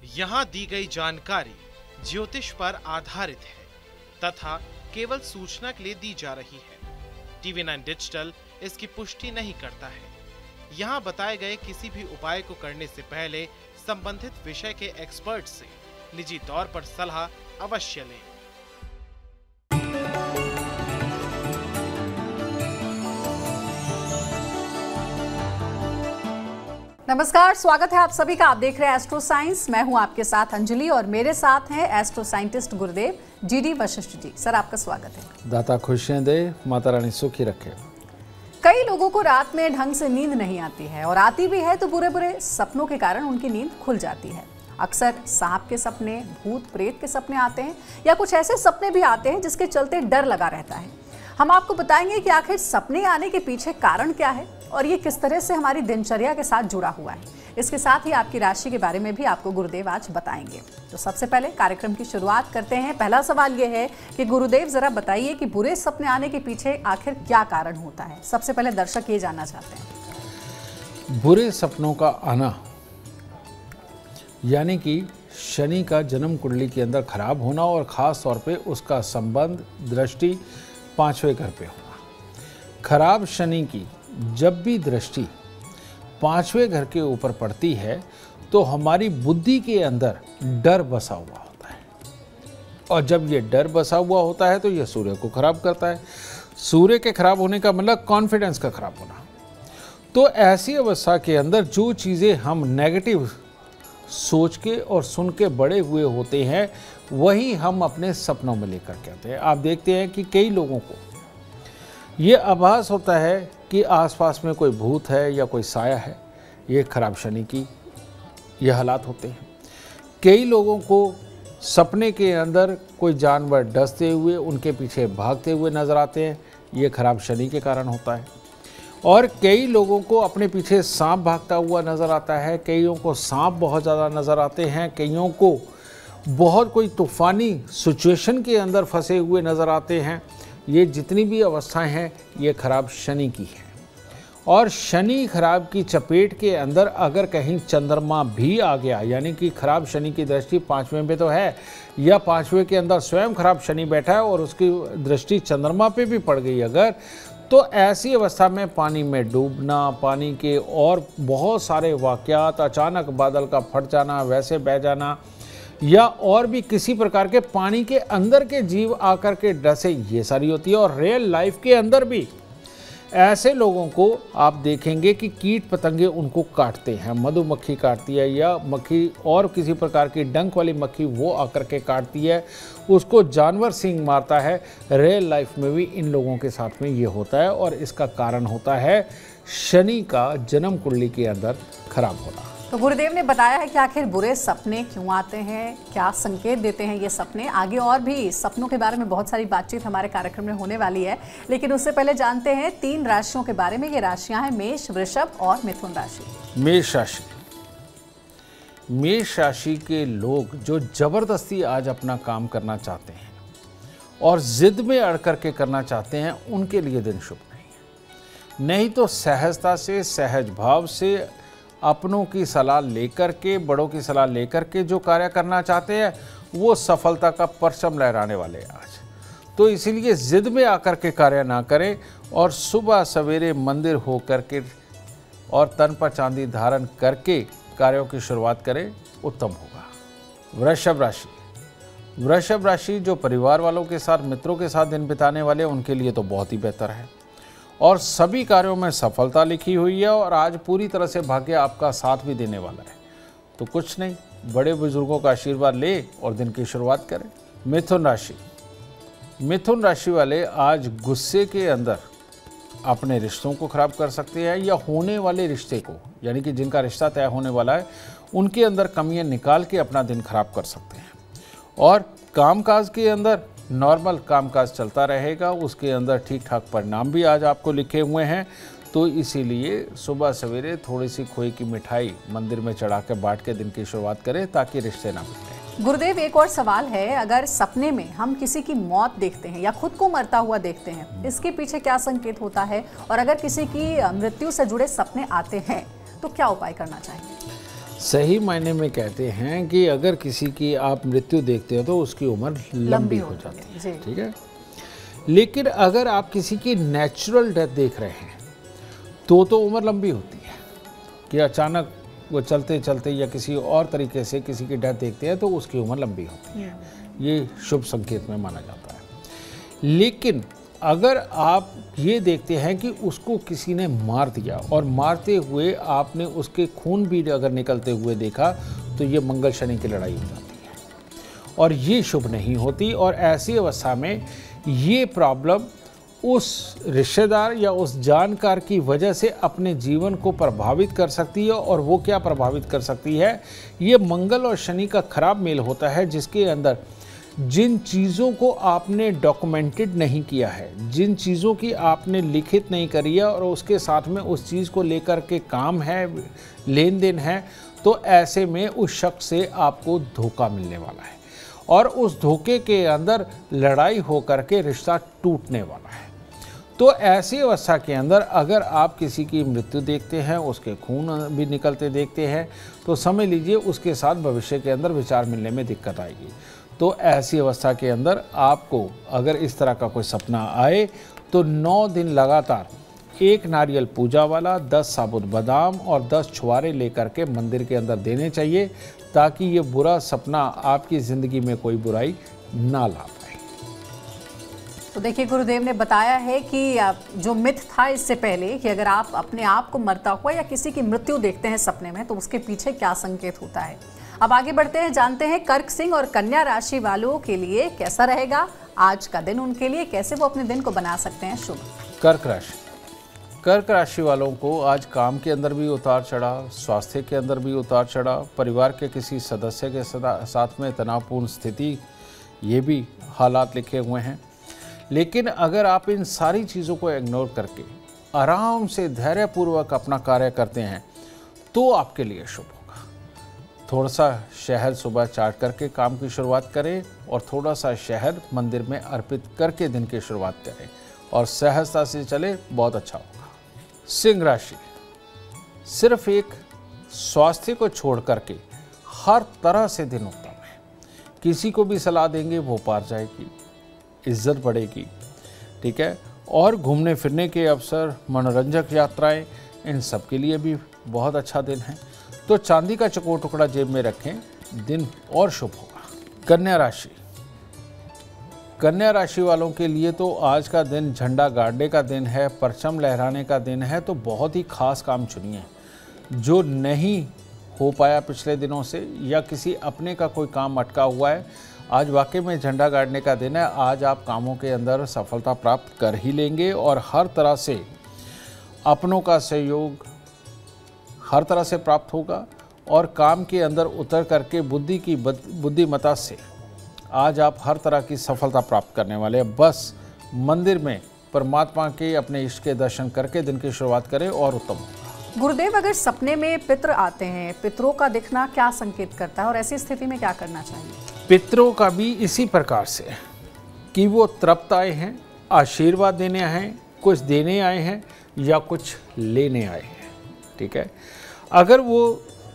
यहाँ दी गई जानकारी ज्योतिष पर आधारित है तथा केवल सूचना के लिए दी जा रही है। TV9 डिजिटल इसकी पुष्टि नहीं करता है। यहाँ बताए गए किसी भी उपाय को करने से पहले संबंधित विषय के एक्सपर्ट से निजी तौर पर सलाह अवश्य लें। नमस्कार, स्वागत है आप सभी का। आप देख रहे हैं एस्ट्रो साइंस। मैं हूं आपके साथ अंजलि और मेरे साथ हैं एस्ट्रो साइंटिस्ट गुरुदेव जीडी वशिष्ठ जी। सर, आपका स्वागत है। दाता खुशियां दे, माता रानी सुखी रखे। कई लोगों को रात में ढंग से नींद नहीं आती है और आती भी है तो बुरे बुरे सपनों के कारण उनकी नींद खुल जाती है। अक्सर सांप के सपने, भूत प्रेत के सपने आते हैं या कुछ ऐसे सपने भी आते हैं जिसके चलते डर लगा रहता है। हम आपको बताएंगे कि आखिर सपने आने के पीछे कारण क्या है और ये किस तरह से हमारी दिनचर्या के साथ जुड़ा हुआ है। इसके साथ ही आपकी राशि के बारे में भी आपको गुरुदेव आज बताएंगे। तो सबसे पहले कार्यक्रम की शुरुआत करते हैं। पहला सवाल ये है कि गुरुदेव जरा बताइए कि बुरे सपने आने के पीछे आखिर क्या कारण होता है। सबसे पहले दर्शक ये जानना चाहते हैं। बुरे सपनों का आना यानी कि शनि का जन्म कुंडली के अंदर खराब होना और ख़ास तौर पे उसका संबंध दृष्टि 5वें घर पे होना। खराब शनि की जब भी दृष्टि 5वें घर के ऊपर पड़ती है तो हमारी बुद्धि के अंदर डर बसा हुआ होता है और जब ये डर बसा हुआ होता है तो ये सूर्य को खराब करता है। सूर्य के खराब होने का मतलब कॉन्फिडेंस का खराब होना। तो ऐसी अवस्था के अंदर जो चीज़ें हम नेगेटिव सोच के और सुन के बड़े हुए होते हैं वही हम अपने सपनों में लेकर के आते हैं। आप देखते हैं कि कई लोगों को ये आभास होता है कि आसपास में कोई भूत है या कोई साया है। ये खराब शनि की ये हालात होते हैं। कई लोगों को सपने के अंदर कोई जानवर डसते हुए उनके पीछे भागते हुए नजर आते हैं। ये खराब शनि के कारण होता है। और कई लोगों को अपने पीछे सांप भागता हुआ नज़र आता है। कईयों को सांप बहुत ज़्यादा नज़र आते हैं। कईयों को बहुत कोई तूफ़ानी सिचुएशन के अंदर फंसे हुए नज़र आते हैं। ये जितनी भी अवस्थाएं हैं ये खराब शनि की है। और शनि खराब की चपेट के अंदर अगर कहीं चंद्रमा भी आ गया यानी कि खराब शनि की दृष्टि 5वें पे तो है या 5वें के अंदर स्वयं खराब शनि बैठा है और उसकी दृष्टि चंद्रमा पे भी पड़ गई अगर, तो ऐसी अवस्था में पानी में डूबना, पानी के और बहुत सारे वाक़यात, अचानक बादल का फट जाना, वैसे बह जाना या और भी किसी प्रकार के पानी के अंदर के जीव आकर के डसे, ये सारी होती है। और रियल लाइफ के अंदर भी ऐसे लोगों को आप देखेंगे कि कीट पतंगे उनको काटते हैं। मधुमक्खी काटती है या मक्खी और किसी प्रकार की डंक वाली मक्खी वो आकर के काटती है, उसको जानवर सिंह मारता है। रियल लाइफ में भी इन लोगों के साथ में ये होता है और इसका कारण होता है शनि का जन्म कुंडली के अंदर खराब होना। तो गुरुदेव ने बताया है कि आखिर बुरे सपने क्यों आते हैं, क्या संकेत देते हैं ये सपने। आगे और भी सपनों के बारे में बहुत सारी बातचीत हमारे कार्यक्रम में होने वाली है, लेकिन उससे पहले जानते हैं 3 राशियों के बारे में। ये राशियां हैं मेष, वृषभ और मिथुन राशि। मेष राशि। मेष राशि के लोग जो जबरदस्ती आज अपना काम करना चाहते हैं और जिद में अड़ करके करना चाहते हैं उनके लिए दिन शुभ नहीं है। नहीं तो सहजता से, सहज भाव से, अपनों की सलाह लेकर के, बड़ों की सलाह लेकर के जो कार्य करना चाहते हैं वो सफलता का परचम लहराने वाले हैं आज। तो इसीलिए जिद में आकर के कार्य ना करें और सुबह सवेरे मंदिर हो करके और तन पर चांदी धारण करके कार्यों की शुरुआत करें, उत्तम होगा। वृषभ राशि। वृषभ राशि जो परिवार वालों के साथ, मित्रों के साथ दिन बिताने वाले, उनके लिए तो बहुत ही बेहतर है और सभी कार्यों में सफलता लिखी हुई है और आज पूरी तरह से भाग्य आपका साथ भी देने वाला है। तो कुछ नहीं, बड़े बुजुर्गों का आशीर्वाद ले और दिन की शुरुआत करें। मिथुन राशि। मिथुन राशि वाले आज गुस्से के अंदर अपने रिश्तों को खराब कर सकते हैं या होने वाले रिश्ते को, यानी कि जिनका रिश्ता तय होने वाला है उनके अंदर कमियां निकाल के अपना दिन खराब कर सकते हैं। और कामकाज के अंदर नॉर्मल कामकाज चलता रहेगा, उसके अंदर ठीक ठाक परिणाम भी आज आपको लिखे हुए हैं। तो इसीलिए सुबह सवेरे थोड़ी सी खोए की मिठाई मंदिर में चढ़ा के बांट के दिन की शुरुआत करें ताकि रिश्ते ना बिगड़ें। गुरुदेव, एक और सवाल है, अगर सपने में हम किसी की मौत देखते हैं या खुद को मरता हुआ देखते हैं, इसके पीछे क्या संकेत होता है? और अगर किसी की मृत्यु से जुड़े सपने आते हैं तो क्या उपाय करना चाहिए? सही मायने में कहते हैं कि अगर किसी की आप मृत्यु देखते हो तो उसकी उम्र लंबी हो जाती है, ठीक है। लेकिन अगर आप किसी की नेचुरल डेथ देख रहे हैं तो उम्र लंबी होती है, कि अचानक वो चलते चलते या किसी और तरीके से किसी की डेथ देखते हैं तो उसकी उम्र लंबी होती है, ये शुभ संकेत में माना जाता है। लेकिन अगर आप ये देखते हैं कि उसको किसी ने मार दिया और मारते हुए आपने उसके खून भी अगर निकलते हुए देखा तो ये मंगल शनि की लड़ाई हो जाती है और ये शुभ नहीं होती। और ऐसी अवस्था में ये प्रॉब्लम उस रिश्तेदार या उस जानकार की वजह से अपने जीवन को प्रभावित कर सकती है। और वो क्या प्रभावित कर सकती है, ये मंगल और शनि का खराब मेल होता है, जिसके अंदर जिन चीज़ों को आपने डॉक्यूमेंटेड नहीं किया है, जिन चीज़ों की आपने लिखित नहीं करी है और उसके साथ में उस चीज़ को लेकर के काम है, लेन देन है, तो ऐसे में उस शख्स से आपको धोखा मिलने वाला है और उस धोखे के अंदर लड़ाई होकर के रिश्ता टूटने वाला है। तो ऐसी अवस्था के अंदर अगर आप किसी की मृत्यु देखते हैं, उसके खून भी निकलते देखते हैं, तो समझ लीजिए उसके साथ भविष्य के अंदर विचार मिलने में दिक्कत आएगी। तो ऐसी अवस्था के अंदर आपको अगर इस तरह का कोई सपना आए तो 9 दिन लगातार 1 नारियल पूजा वाला, 10 साबुत बादाम और 10 छुआरे लेकर के मंदिर के अंदर देने चाहिए, ताकि ये बुरा सपना आपकी ज़िंदगी में कोई बुराई ना ला पाए। तो देखिए, गुरुदेव ने बताया है कि जो मिथ था इससे पहले कि अगर आप अपने आप को मरता हुआ या किसी की मृत्यु देखते हैं सपने में तो उसके पीछे क्या संकेत होता है। अब आगे बढ़ते हैं, जानते हैं कर्क सिंह और कन्या राशि वालों के लिए कैसा रहेगा आज का दिन, उनके लिए कैसे वो अपने दिन को बना सकते हैं शुभ। कर्क राशि वालों को आज काम के अंदर भी उतार चढ़ाव, स्वास्थ्य के अंदर भी उतार चढ़ाव, परिवार के किसी सदस्य के साथ में तनावपूर्ण स्थिति, ये भी हालात लिखे हुए हैं। लेकिन अगर आप इन सारी चीज़ों को इग्नोर करके आराम से धैर्यपूर्वक अपना कार्य करते हैं तो आपके लिए शुभ होगा। थोड़ा सा शहद सुबह चाट करके काम की शुरुआत करें और थोड़ा सा शहद मंदिर में अर्पित करके दिन की शुरुआत करें और सहजता से चले, बहुत अच्छा होगा। सिंह राशि, सिर्फ एक स्वास्थ्य को छोड़ करके हर तरह से दिन उत्तम है। किसी को भी सलाह देंगे वो पार जाएगी, इज्जत बढ़ेगी, ठीक है। और घूमने फिरने के अवसर, मनोरंजक यात्राएं, इन सब के लिए भी बहुत अच्छा दिन है। तो चांदी का चकोर टुकड़ा जेब में रखें, दिन और शुभ होगा। कन्या राशि वालों के लिए तो आज का दिन झंडा गाड़ने का दिन है, परचम लहराने का दिन है। तो बहुत ही खास काम चुनिए जो नहीं हो पाया पिछले दिनों से या किसी अपने का कोई काम अटका हुआ है। आज वाकई में झंडा गाड़ने का दिन है। आज आप कामों के अंदर सफलता प्राप्त कर ही लेंगे और हर तरह से अपनों का सहयोग हर तरह से प्राप्त होगा और काम के अंदर उतर करके बुद्धिमत्ता से आज आप हर तरह की सफलता प्राप्त करने वाले हैं। बस मंदिर में परमात्मा के अपने इष्ट के दर्शन करके दिन की शुरुआत करें और उत्तम होगा। गुरुदेव, अगर सपने में पितृ आते हैं, पितरों का दिखना क्या संकेत करता है और ऐसी स्थिति में क्या करना चाहिए? पितरों का भी इसी प्रकार से कि वो तृप्त आए हैं, आशीर्वाद देने आए हैं, कुछ देने आए हैं या कुछ लेने आए हैं, ठीक है। अगर वो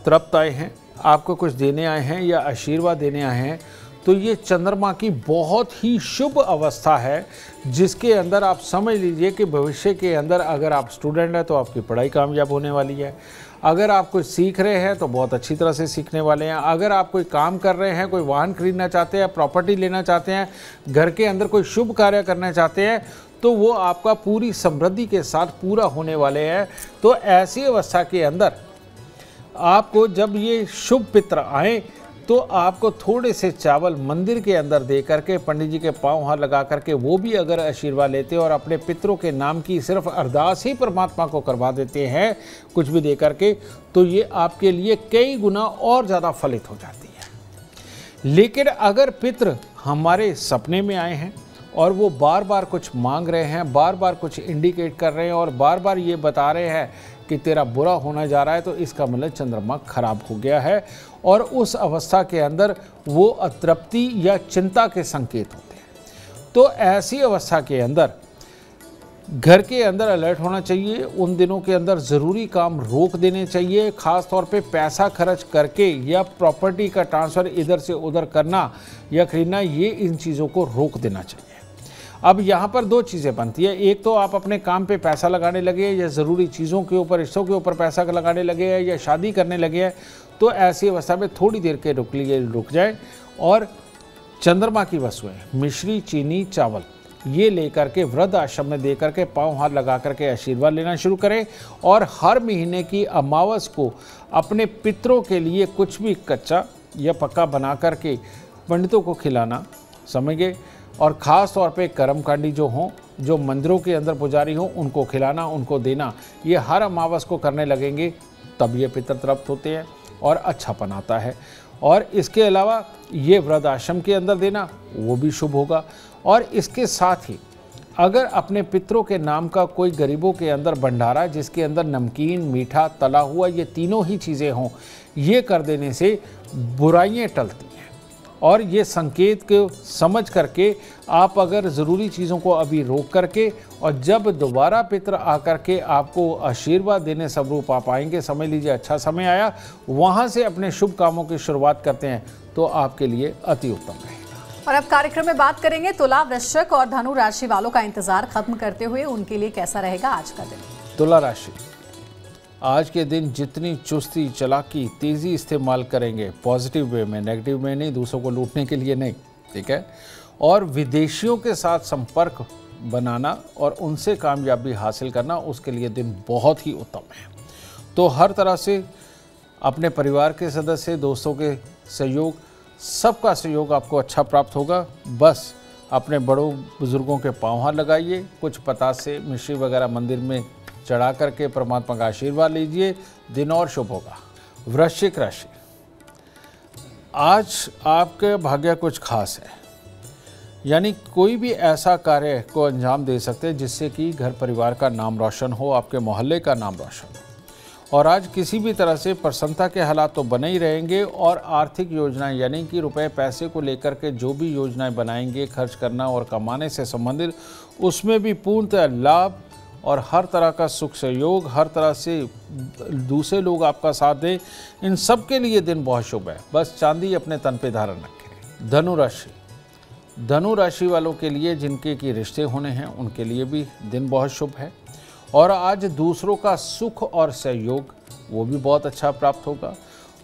तृप्त आए हैं, आपको कुछ देने आए हैं या आशीर्वाद देने आए हैं, तो ये चंद्रमा की बहुत ही शुभ अवस्था है, जिसके अंदर आप समझ लीजिए कि भविष्य के अंदर अगर आप स्टूडेंट हैं तो आपकी पढ़ाई कामयाब होने वाली है। अगर आप कुछ सीख रहे हैं तो बहुत अच्छी तरह से सीखने वाले हैं। अगर आप कोई काम कर रहे हैं, कोई वाहन खरीदना चाहते हैं, प्रॉपर्टी लेना चाहते हैं, घर के अंदर कोई शुभ कार्य करना चाहते हैं, तो वो आपका पूरी समृद्धि के साथ पूरा होने वाले हैं। तो ऐसी अवस्था के अंदर आपको जब ये शुभ पित्र आए तो आपको थोड़े से चावल मंदिर के अंदर दे करके पंडित जी के पांव हाथ लगा करके वो भी अगर आशीर्वाद लेते और अपने पितरों के नाम की सिर्फ अरदास ही परमात्मा को करवा देते हैं कुछ भी दे करके, तो ये आपके लिए कई गुना और ज़्यादा फलित हो जाती है। लेकिन अगर पितर हमारे सपने में आए हैं और वो बार बार कुछ मांग रहे हैं, बार बार कुछ इंडिकेट कर रहे हैं और बार बार ये बता रहे हैं कि तेरा बुरा होने जा रहा है, तो इसका मतलब चंद्रमा खराब हो गया है और उस अवस्था के अंदर वो अतृप्ति या चिंता के संकेत होते हैं। तो ऐसी अवस्था के अंदर घर के अंदर अलर्ट होना चाहिए। उन दिनों के अंदर ज़रूरी काम रोक देने चाहिए, ख़ास तौर पे पैसा खर्च करके या प्रॉपर्टी का ट्रांसफ़र इधर से उधर करना या खरीदना, ये इन चीज़ों को रोक देना चाहिए। अब यहाँ पर दो चीज़ें बनती है, एक तो आप अपने काम पे पैसा लगाने लगे या ज़रूरी चीज़ों के ऊपर, रिश्तों के ऊपर पैसा लगाने लगे हैं या शादी करने लगे हैं, तो ऐसी अवस्था में थोड़ी देर के रुक जाए और चंद्रमा की वस्तुएं, मिश्री, चीनी, चावल, ये लेकर के वृद्ध आश्रम में दे करके पाँव हाथ लगा करके आशीर्वाद लेना शुरू करें। और हर महीने की अमावस को अपने पितरों के लिए कुछ भी कच्चा या पक्का बना करके पंडितों को खिलाना, समझिए। और ख़ास तौर पे कर्मकांडी जो हों, जो मंदिरों के अंदर पुजारी हों, उनको खिलाना, उनको देना, ये हर अमावस को करने लगेंगे तब ये पितर तृप्त होते हैं और अच्छापन आता है। और इसके अलावा ये वृद्ध आश्रम के अंदर देना, वो भी शुभ होगा। और इसके साथ ही अगर अपने पितरों के नाम का कोई गरीबों के अंदर भंडारा, जिसके अंदर नमकीन, मीठा, तला हुआ, ये तीनों ही चीज़ें हों, ये कर देने से बुराइयां टलती हैं। और ये संकेत को समझ करके आप अगर ज़रूरी चीज़ों को अभी रोक करके, और जब दोबारा पितर आकर के आपको आशीर्वाद देने स्वरूप आप आएंगे, समझ लीजिए अच्छा समय आया, वहाँ से अपने शुभ कामों की शुरुआत करते हैं तो आपके लिए अति उत्तम रहेगा। और अब कार्यक्रम में बात करेंगे तुला, वृश्चिक और धनु राशि वालों का इंतजार खत्म करते हुए उनके लिए कैसा रहेगा आज का दिन। तुला राशि, आज के दिन जितनी चुस्ती, चालाकी, तेज़ी इस्तेमाल करेंगे, पॉजिटिव वे में, नेगेटिव में नहीं, दूसरों को लूटने के लिए नहीं, ठीक है। और विदेशियों के साथ संपर्क बनाना और उनसे कामयाबी हासिल करना, उसके लिए दिन बहुत ही उत्तम है। तो हर तरह से अपने परिवार के सदस्य, दोस्तों के सहयोग, सबका सहयोग आपको अच्छा प्राप्त होगा। बस अपने बड़ों बुजुर्गों के पाँव हाथ लगाइए, कुछ पतासे, मिश्री वगैरह मंदिर में चढ़ा करके परमात्मा का आशीर्वाद लीजिए, दिन और शुभ होगा। वृश्चिक राशि, आज आपके भाग्य कुछ खास है, यानी कोई भी ऐसा कार्य को अंजाम दे सकते हैं जिससे कि घर परिवार का नाम रोशन हो, आपके मोहल्ले का नाम रोशन हो। और आज किसी भी तरह से प्रसन्नता के हालात तो बने ही रहेंगे। और आर्थिक योजनाएं, यानी कि रुपए पैसे को लेकर के जो भी योजनाएं बनाएंगे, खर्च करना और कमाने से संबंधित, उसमें भी पूर्णतः लाभ और हर तरह का सुख सहयोग, हर तरह से दूसरे लोग आपका साथ दें, इन सब के लिए दिन बहुत शुभ है। बस चांदी अपने तन पे धारण रखें। धनु राशि, धनु राशि वालों के लिए जिनके की रिश्ते होने हैं, उनके लिए भी दिन बहुत शुभ है। और आज दूसरों का सुख और सहयोग, वो भी बहुत अच्छा प्राप्त होगा।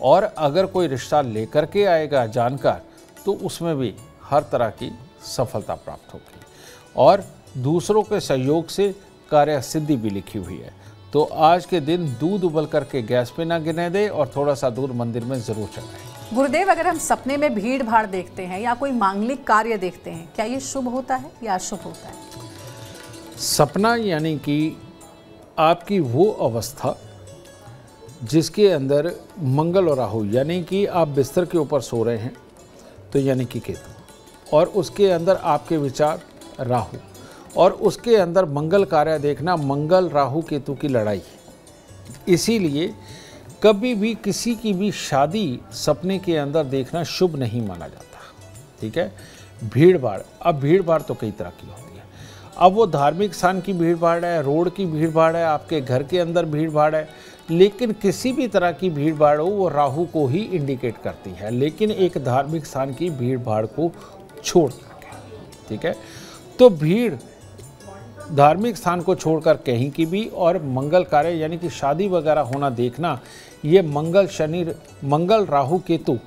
और अगर कोई रिश्ता लेकर के आएगा जानकार, तो उसमें भी हर तरह की सफलता प्राप्त होगी। और दूसरों के सहयोग से कार्य सिद्धि भी लिखी हुई है। तो आज के दिन दूध उबल करके गैस पे ना गिरने दे और थोड़ा सा दूध मंदिर में जरूर चढ़ाएं। गुरुदेव, अगर हम सपने में भीड़ भाड़ देखते हैं या कोई मांगलिक कार्य देखते हैं, क्या ये शुभ होता है या अशुभ होता है? सपना यानी कि आपकी वो अवस्था जिसके अंदर मंगल और राहु, यानी कि आप बिस्तर के ऊपर सो रहे हैं, तो यानी कि केतु, और उसके अंदर आपके विचार राहु, और उसके अंदर मंगल कार्य देखना, मंगल राहु केतु की लड़ाई। इसीलिए कभी भी किसी की भी शादी सपने के अंदर देखना शुभ नहीं माना जाता, ठीक है। भीड़ भाड़, अब भीड़ भाड़ तो कई तरह की होती है। अब वो धार्मिक स्थान की भीड़ भाड़ है, रोड की भीड़ भाड़ है, आपके घर के अंदर भीड़ भाड़ है, लेकिन किसी भी तरह की भीड़ भाड़ हो, वो राहु को ही इंडिकेट करती है। लेकिन एक धार्मिक स्थान की भीड़ भाड़ को छोड़ करके, ठीक है। तो भीड़ धार्मिक स्थान को छोड़कर कहीं की भी, और मंगल कार्य यानी कि शादी वगैरह होना देखना, ये मंगल शनि, मंगल राहु केतु,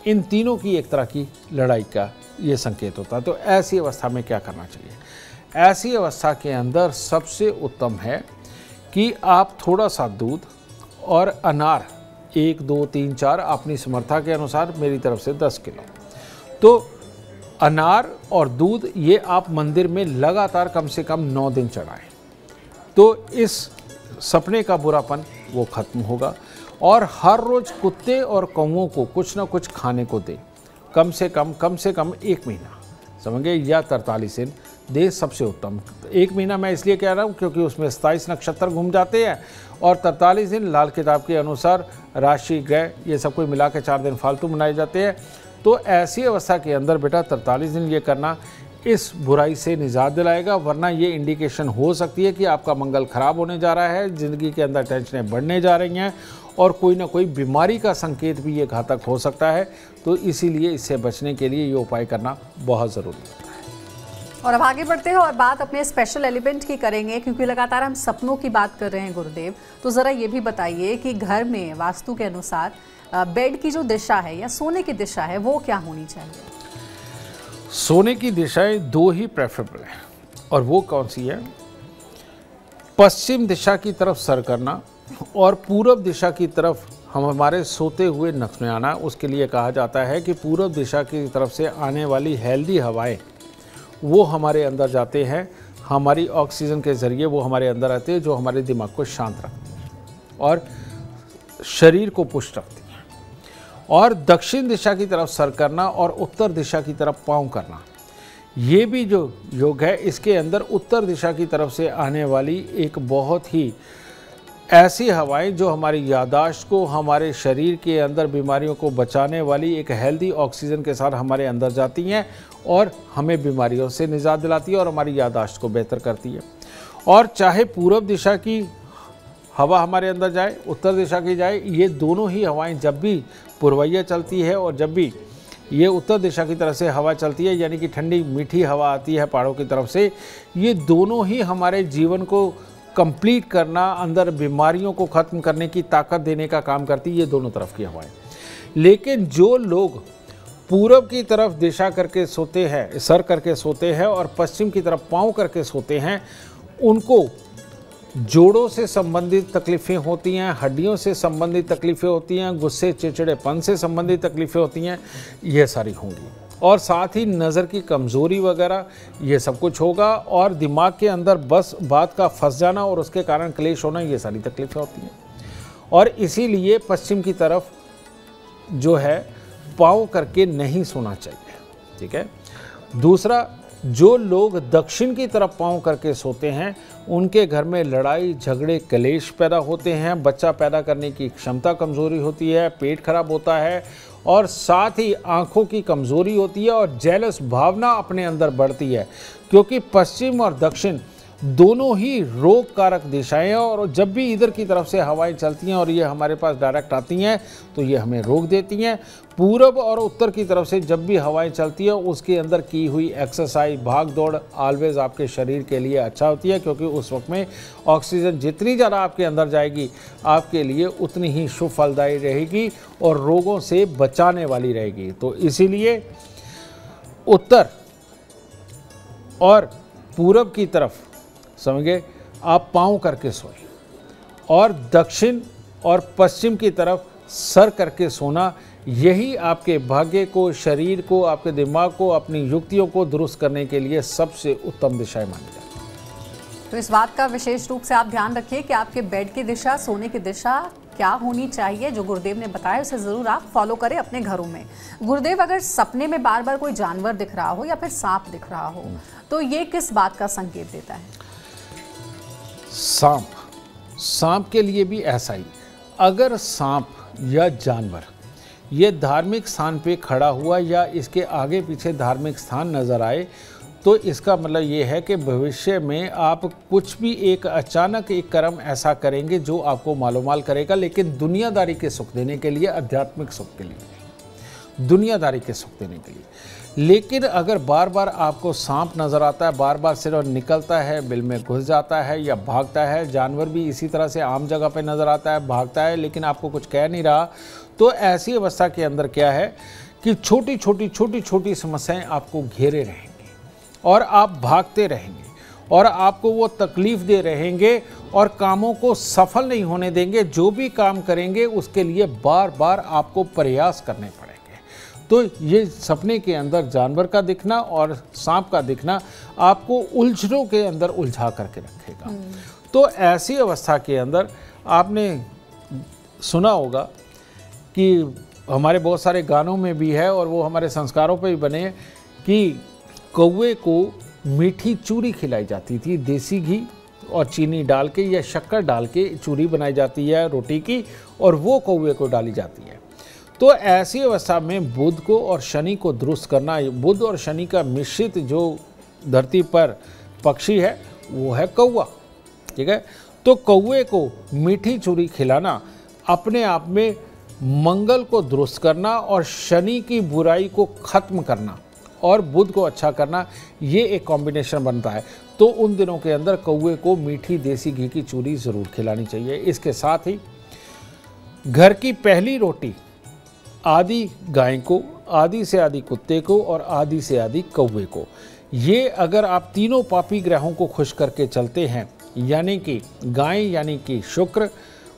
इन तीनों की एक तरह की लड़ाई का ये संकेत होता है। तो ऐसी अवस्था में क्या करना चाहिए? ऐसी अवस्था के अंदर सबसे उत्तम है कि आप थोड़ा सा दूध और अनार, 1, 2, 3, 4 अपनी समर्था के अनुसार, मेरी तरफ से 10 किलो, तो अनार और दूध ये आप मंदिर में लगातार कम से कम 9 दिन चढ़ाएं, तो इस सपने का बुरापन वो खत्म होगा। और हर रोज़ कुत्ते और कौवों को कुछ ना कुछ खाने को दें, कम से कम 1 महीना, समझ गए, या 43 दिन दे, सबसे उत्तम। 1 महीना मैं इसलिए कह रहा हूँ क्योंकि उसमें 27 नक्षत्र घूम जाते हैं, और 43 दिन लाल किताब के अनुसार राशि, ग्रह, ये सब कुछ मिला के 4 दिन फालतू मनाए जाते हैं। तो ऐसी अवस्था के अंदर बेटा 43 दिन ये करना, इस बुराई से निजात दिलाएगा, वरना ये इंडिकेशन हो सकती है कि आपका मंगल खराब होने जा रहा है, ज़िंदगी के अंदर टेंशनें बढ़ने जा रही हैं और कोई ना कोई बीमारी का संकेत भी ये घातक हो सकता है। तो इसीलिए इससे बचने के लिए ये उपाय करना बहुत ज़रूरी है। और अब आगे बढ़ते हैं और बात अपने स्पेशल एलिमेंट की करेंगे, क्योंकि लगातार हम सपनों की बात कर रहे हैं गुरुदेव। तो ज़रा ये भी बताइए कि घर में वास्तु के अनुसार बेड की जो दिशा है या सोने की दिशा है वो क्या होनी चाहिए? सोने की दिशाएं दो ही प्रेफरेबल है, और वो कौन सी है? पश्चिम दिशा की तरफ सर करना और पूरब दिशा की तरफ हम हमारे सोते हुए नक्श में आना। उसके लिए कहा जाता है कि पूरब दिशा की तरफ से आने वाली हेल्दी हवाएं वो हमारे अंदर जाते हैं, हमारी ऑक्सीजन के ज़रिए वो हमारे अंदर आते हैं, जो हमारे दिमाग को शांत रखती हैं और शरीर को पुष्ट रखती हैं। और दक्षिण दिशा की तरफ सर करना और उत्तर दिशा की तरफ पाँव करना, ये भी जो योग है इसके अंदर उत्तर दिशा की तरफ से आने वाली एक बहुत ही ऐसी हवाएं जो हमारी याददाश्त को, हमारे शरीर के अंदर बीमारियों को बचाने वाली एक हेल्दी ऑक्सीजन के साथ हमारे अंदर जाती हैं और हमें बीमारियों से निजात दिलाती है और हमारी याददाश्त को बेहतर करती है। और चाहे पूरब दिशा की हवा हमारे अंदर जाए, उत्तर दिशा की जाए, ये दोनों ही हवाएं जब भी पूर्वैया चलती है और जब भी ये उत्तर दिशा की तरफ से हवा चलती है, यानी कि ठंडी मीठी हवा आती है पहाड़ों की तरफ से, ये दोनों ही हमारे जीवन को कंप्लीट करना, अंदर बीमारियों को ख़त्म करने की ताकत देने का काम करती है, ये दोनों तरफ की हवाएं। लेकिन जो लोग पूरब की तरफ दिशा करके सोते हैं, सर करके सोते हैं और पश्चिम की तरफ पाँव करके सोते हैं, उनको जोड़ों से संबंधित तकलीफ़ें होती हैं, हड्डियों से संबंधित तकलीफ़ें होती हैं, गुस्से चिड़चिड़ेपन से संबंधित तकलीफ़ें होती हैं, ये सारी होंगी। और साथ ही नज़र की कमज़ोरी वगैरह ये सब कुछ होगा और दिमाग के अंदर बस बात का फंस जाना और उसके कारण क्लेश होना, ये सारी तकलीफ़ें होती हैं। और इसीलिए पश्चिम की तरफ जो है पाँव करके नहीं सोना चाहिए, ठीक है। दूसरा, जो लोग दक्षिण की तरफ पाँव करके सोते हैं उनके घर में लड़ाई झगड़े कलेश पैदा होते हैं, बच्चा पैदा करने की क्षमता कमज़ोरी होती है, पेट खराब होता है और साथ ही आँखों की कमज़ोरी होती है और जेलस भावना अपने अंदर बढ़ती है, क्योंकि पश्चिम और दक्षिण दोनों ही रोग कारक दिशाएं हैं और जब भी इधर की तरफ से हवाएं चलती हैं और ये हमारे पास डायरेक्ट आती हैं तो ये हमें रोग देती हैं। पूरब और उत्तर की तरफ से जब भी हवाएं चलती हैं उसके अंदर की हुई एक्सरसाइज, भाग दौड़ ऑलवेज आपके शरीर के लिए अच्छा होती है, क्योंकि उस वक्त में ऑक्सीजन जितनी ज़्यादा आपके अंदर जाएगी आपके लिए उतनी ही शुभ फलदायी रहेगी और रोगों से बचाने वाली रहेगी। तो इसीलिए उत्तर और पूरब की तरफ समझे आप पाँव करके सोएं और दक्षिण और पश्चिम की तरफ सर करके सोना, यही आपके भाग्य को, शरीर को, आपके दिमाग को, अपनी युक्तियों को दुरुस्त करने के लिए सबसे उत्तम दिशाएं मानी जाती हैं। तो इस बात का विशेष रूप से आप ध्यान रखिए कि आपके बेड की दिशा, सोने की दिशा क्या होनी चाहिए। जो गुरुदेव ने बताया उसे ज़रूर आप फॉलो करें अपने घरों में। गुरुदेव, अगर सपने में बार बार कोई जानवर दिख रहा हो या फिर सांप दिख रहा हो तो ये किस बात का संकेत देता है? सांप के लिए भी ऐसा ही। अगर सांप या जानवर ये धार्मिक स्थान पे खड़ा हुआ या इसके आगे पीछे धार्मिक स्थान नज़र आए तो इसका मतलब ये है कि भविष्य में आप कुछ भी एक अचानक एक कर्म ऐसा करेंगे जो आपको मालोमाल करेगा, लेकिन दुनियादारी के सुख देने के लिए, आध्यात्मिक सुख के लिए नहीं, दुनियादारी के सुख देने के लिए। लेकिन अगर बार बार आपको सांप नज़र आता है, बार बार सिर निकलता है, बिल में घुस जाता है या भागता है, जानवर भी इसी तरह से आम जगह पे नज़र आता है, भागता है, लेकिन आपको कुछ कह नहीं रहा, तो ऐसी अवस्था के अंदर क्या है कि छोटी छोटी समस्याएं आपको घेरे रहेंगी और आप भागते रहेंगे और आपको वो तकलीफ़ दे रहेंगे और कामों को सफल नहीं होने देंगे। जो भी काम करेंगे उसके लिए बार बार आपको प्रयास करने पड़ेंगे। तो ये सपने के अंदर जानवर का दिखना और सांप का दिखना आपको उलझनों के अंदर उलझा करके रखेगा। तो ऐसी अवस्था के अंदर आपने सुना होगा कि हमारे बहुत सारे गानों में भी है और वो हमारे संस्कारों पे भी बने कि कौवे को मीठी चूरी खिलाई जाती थी, देसी घी और चीनी डाल के या शक्कर डाल के चूरी बनाई जाती है रोटी की और वो कौवे को डाली जाती है। तो ऐसी अवस्था में बुध को और शनि को दुरुस्त करना, बुध और शनि का मिश्रित जो धरती पर पक्षी है वो है कौवा। ठीक है, तो कौवे को मीठी चूरी खिलाना अपने आप में मंगल को दुरुस्त करना और शनि की बुराई को खत्म करना और बुध को अच्छा करना, ये एक कॉम्बिनेशन बनता है। तो उन दिनों के अंदर कौवे को मीठी देसी घी की चूरी ज़रूर खिलानी चाहिए। इसके साथ ही घर की पहली रोटी आदि गाय को, आदि से आदि कुत्ते को और आदि से आदि कौवे को, ये अगर आप तीनों पापी ग्रहों को खुश करके चलते हैं, यानी कि गाय यानी कि शुक्र,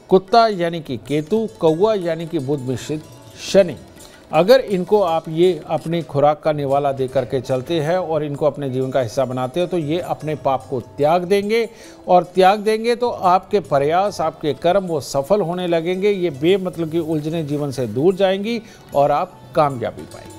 कुत्ता यानी कि केतु, कौवा यानी कि बुध मिश्रित शनि, अगर इनको आप ये अपनी खुराक का निवाला दे करके चलते हैं और इनको अपने जीवन का हिस्सा बनाते हो, तो ये अपने पाप को त्याग देंगे और त्याग देंगे तो आपके प्रयास, आपके कर्म वो सफल होने लगेंगे। ये बेमतलब की उलझने जीवन से दूर जाएंगी और आप कामयाबी पाएंगे।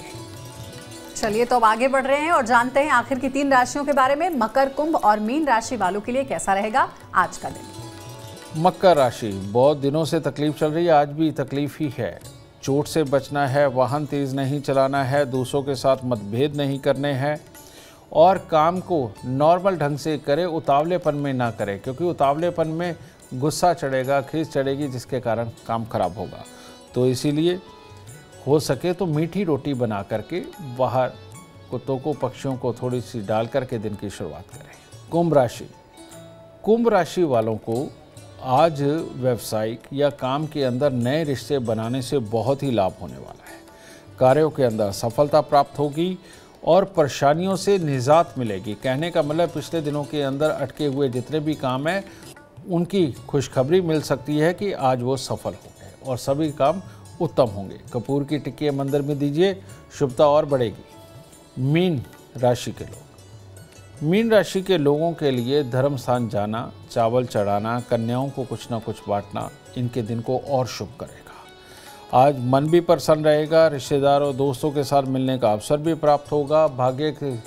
चलिए, तो अब आगे बढ़ रहे हैं और जानते हैं आखिर की 3 राशियों के बारे में। मकर, कुंभ और मीन राशि वालों के लिए कैसा रहेगा आज का दिन। मकर राशि, बहुत दिनों से तकलीफ चल रही है, आज भी तकलीफ ही है। चोट से बचना है, वाहन तेज़ नहीं चलाना है, दूसरों के साथ मतभेद नहीं करने हैं और काम को नॉर्मल ढंग से करें, उतावलेपन में ना करें, क्योंकि उतावलेपन में गुस्सा चढ़ेगा, खींच चढ़ेगी, जिसके कारण काम खराब होगा। तो इसीलिए हो सके तो मीठी रोटी बना करके बाहर कुत्तों को, पक्षियों को थोड़ी सी डाल करके दिन की शुरुआत करें। कुंभ राशि, कुंभ राशि वालों को आज व्यवसायिक या काम के अंदर नए रिश्ते बनाने से बहुत ही लाभ होने वाला है। कार्यों के अंदर सफलता प्राप्त होगी और परेशानियों से निजात मिलेगी। कहने का मतलब पिछले दिनों के अंदर अटके हुए जितने भी काम हैं उनकी खुशखबरी मिल सकती है कि आज वो सफल होंगे और सभी काम उत्तम होंगे। कपूर की टिक्की मंदिर में दीजिए, शुभता और बढ़ेगी। मीन राशि के लोग, मीन राशि के लोगों के लिए धर्म स्थान जाना, चावल चढ़ाना, कन्याओं को कुछ ना कुछ बांटना इनके दिन को और शुभ करेगा। आज मन भी प्रसन्न रहेगा, रिश्तेदारों दोस्तों के साथ मिलने का अवसर भी प्राप्त होगा, भाग्य की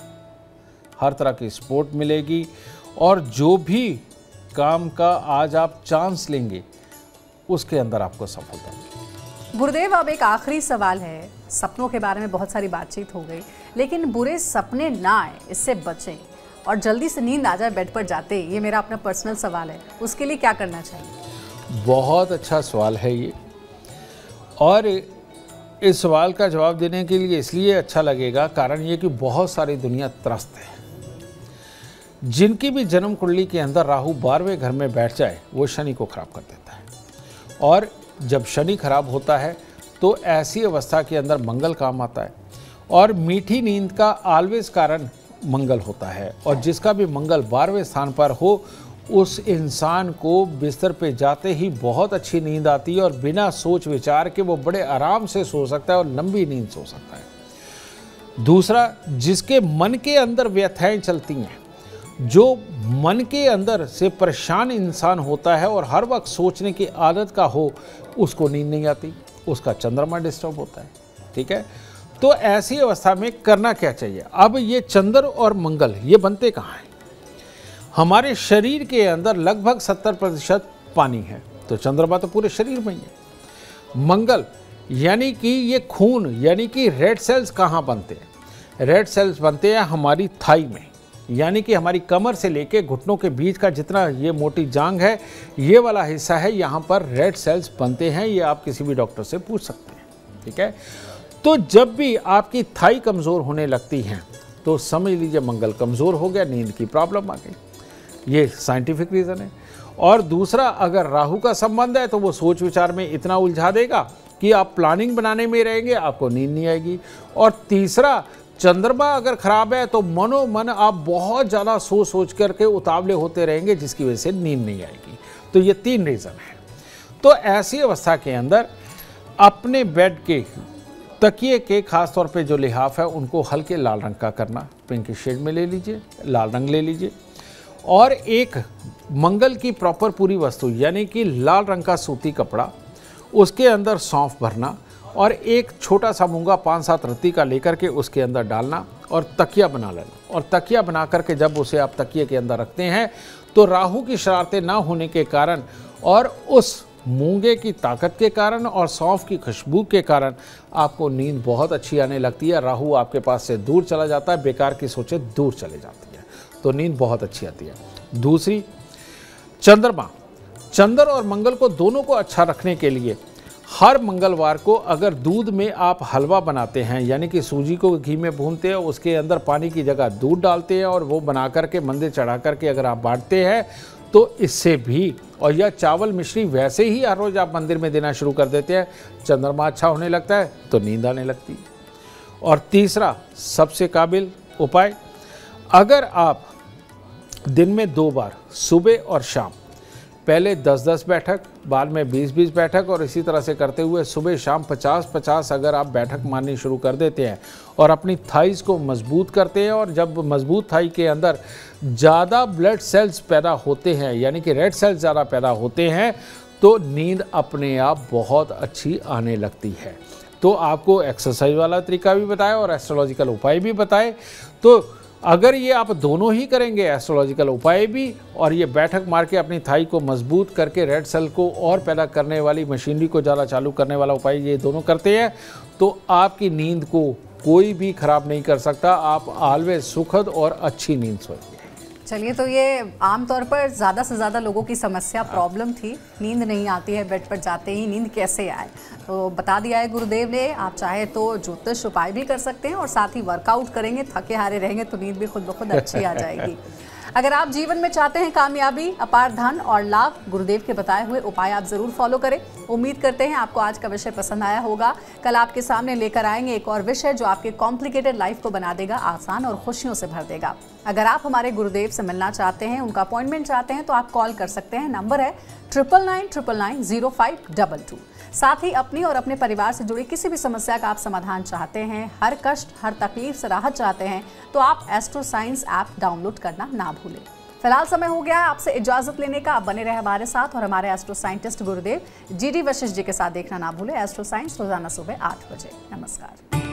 हर तरह की सपोर्ट मिलेगी और जो भी काम का आज आप चांस लेंगे उसके अंदर आपको सफलता मिलेगी। गुरुदेव, अब एक आखिरी सवाल है। सपनों के बारे में बहुत सारी बातचीत हो गई, लेकिन बुरे सपने ना आए, इससे बचें और जल्दी से नींद आ जाए बेड पर जाते, ये मेरा अपना पर्सनल सवाल है, उसके लिए क्या करना चाहिए? बहुत अच्छा सवाल है ये, और इस सवाल का जवाब देने के लिए इसलिए अच्छा लगेगा, कारण ये कि बहुत सारी दुनिया त्रस्त है। जिनकी भी जन्म कुंडली के अंदर राहु 12वें घर में बैठ जाए वो शनि को खराब कर देता है, और जब शनि खराब होता है तो ऐसी अवस्था के अंदर मंगल काम आता है, और मीठी नींद का ऑलवेज कारण मंगल होता है, और जिसका भी मंगल 12वें स्थान पर हो उस इंसान को बिस्तर पे जाते ही बहुत अच्छी नींद आती है और बिना सोच विचार के वो बड़े आराम से सो सकता है और लंबी नींद सो सकता है। दूसरा, जिसके मन के अंदर व्यथाएं चलती हैं, जो मन के अंदर से परेशान इंसान होता है और हर वक्त सोचने की आदत का हो, उसको नींद नहीं आती, उसका चंद्रमा डिस्टर्ब होता है। ठीक है, तो ऐसी अवस्था में करना क्या चाहिए? अब ये चंद्र और मंगल ये बनते कहाँ हैं? हमारे शरीर के अंदर लगभग 70% पानी है, तो चंद्रमा तो पूरे शरीर में ही है। मंगल यानी कि ये खून यानी कि रेड सेल्स कहाँ बनते हैं? रेड सेल्स बनते हैं हमारी थाई में, यानी कि हमारी कमर से लेके घुटनों के बीच का जितना ये मोटी जांग है, ये वाला हिस्सा है, यहाँ पर रेड सेल्स बनते हैं। ये आप किसी भी डॉक्टर से पूछ सकते हैं। ठीक है, तो जब भी आपकी थाई कमज़ोर होने लगती हैं तो समझ लीजिए मंगल कमज़ोर हो गया, नींद की प्रॉब्लम आ गई। ये साइंटिफिक रीज़न है। और दूसरा, अगर राहु का संबंध है तो वो सोच विचार में इतना उलझा देगा कि आप प्लानिंग बनाने में रहेंगे, आपको नींद नहीं आएगी। और तीसरा, चंद्रमा अगर खराब है तो मनोमन आप बहुत ज़्यादा सोच करके उतावले होते रहेंगे, जिसकी वजह से नींद नहीं आएगी। तो ये 3 रीज़न है। तो ऐसी अवस्था के अंदर अपने बेड के तकिए के खास तौर पे जो लिहाफ है उनको हल्के लाल रंग का करना, पिंक शेड में ले लीजिए, लाल रंग ले लीजिए, और एक मंगल की प्रॉपर पूरी वस्तु यानी कि लाल रंग का सूती कपड़ा, उसके अंदर सौंफ भरना और एक छोटा सा मूंगा 5-7 रत्ती का लेकर के उसके अंदर डालना और तकिया बना लेना। और तकिया बना करके जब उसे आप तकिए के अंदर रखते हैं तो राहु की शरारतें ना होने के कारण और उस मूंगे की ताकत के कारण और सौंफ की खुशबू के कारण आपको नींद बहुत अच्छी आने लगती है। राहु आपके पास से दूर चला जाता है, बेकार की सोचें दूर चले जाती है, तो नींद बहुत अच्छी आती है। दूसरी, चंद्रमा। चंद्र और मंगल को दोनों को अच्छा रखने के लिए हर मंगलवार को अगर दूध में आप हलवा बनाते हैं, यानी कि सूजी को घी में भूनते हैं, उसके अंदर पानी की जगह दूध डालते हैं और वो बना करके मंदिर चढ़ा करके अगर आप बांटते हैं तो इससे भी, और यह चावल मिश्री वैसे ही हर रोज़ आप मंदिर में देना शुरू कर देते हैं, चंद्रमा अच्छा होने लगता है तो नींद आने लगती है। और तीसरा सबसे काबिल उपाय, अगर आप दिन में 2 बार सुबह और शाम, पहले 10-10 बैठक, बाद में 20-20 बैठक, और इसी तरह से करते हुए सुबह शाम 50-50 अगर आप बैठक मारनी शुरू कर देते हैं और अपनी थाइस को मजबूत करते हैं, और जब मजबूत थाई के अंदर ज़्यादा ब्लड सेल्स पैदा होते हैं, यानी कि रेड सेल्स ज़्यादा पैदा होते हैं, तो नींद अपने आप बहुत अच्छी आने लगती है। तो आपको एक्सरसाइज वाला तरीका भी बताया और एस्ट्रोलॉजिकल उपाय भी बताए। तो अगर ये आप दोनों ही करेंगे, एस्ट्रोलॉजिकल उपाय भी और ये बैठक मार के अपनी थाई को मजबूत करके रेड सेल को और पैदा करने वाली मशीनरी को ज़्यादा चालू करने वाला उपाय ये दोनों करते हैं, तो आपकी नींद को कोई भी खराब नहीं कर सकता। आप ऑलवेज सुखद और अच्छी नींद सोएंगे। चलिए, तो ये आमतौर पर ज़्यादा से ज़्यादा लोगों की समस्या, प्रॉब्लम थी, नींद नहीं आती है, बेड पर जाते ही नींद कैसे आए, तो बता दिया है गुरुदेव ने। आप चाहे तो ज्योतिष उपाय भी कर सकते हैं और साथ ही वर्कआउट करेंगे, थके हारे रहेंगे तो नींद भी खुद ब खुद अच्छी आ जाएगी। अगर आप जीवन में चाहते हैं कामयाबी, अपार धन और लाभ, गुरुदेव के बताए हुए उपाय आप जरूर फॉलो करें। उम्मीद करते हैं आपको आज का विषय पसंद आया होगा। कल आपके सामने लेकर आएंगे एक और विषय जो आपके कॉम्प्लिकेटेड लाइफ को बना देगा आसान और खुशियों से भर देगा। अगर आप हमारे गुरुदेव से मिलना चाहते हैं, उनका अपॉइंटमेंट चाहते हैं, तो आप कॉल कर सकते हैं। नंबर है 9999900522। साथ ही अपनी और अपने परिवार से जुड़ी किसी भी समस्या का आप समाधान चाहते हैं, हर कष्ट हर तकलीफ से राहत चाहते हैं, तो आप एस्ट्रो साइंस ऐप डाउनलोड करना ना भूलें। फिलहाल समय हो गया है आपसे इजाजत लेने का। आप बने रहे हमारे साथ और हमारे एस्ट्रो साइंटिस्ट गुरुदेव GD वशिष्ठ जी के साथ देखना ना भूलें एस्ट्रो साइंस रोजाना सुबह 8 बजे। नमस्कार।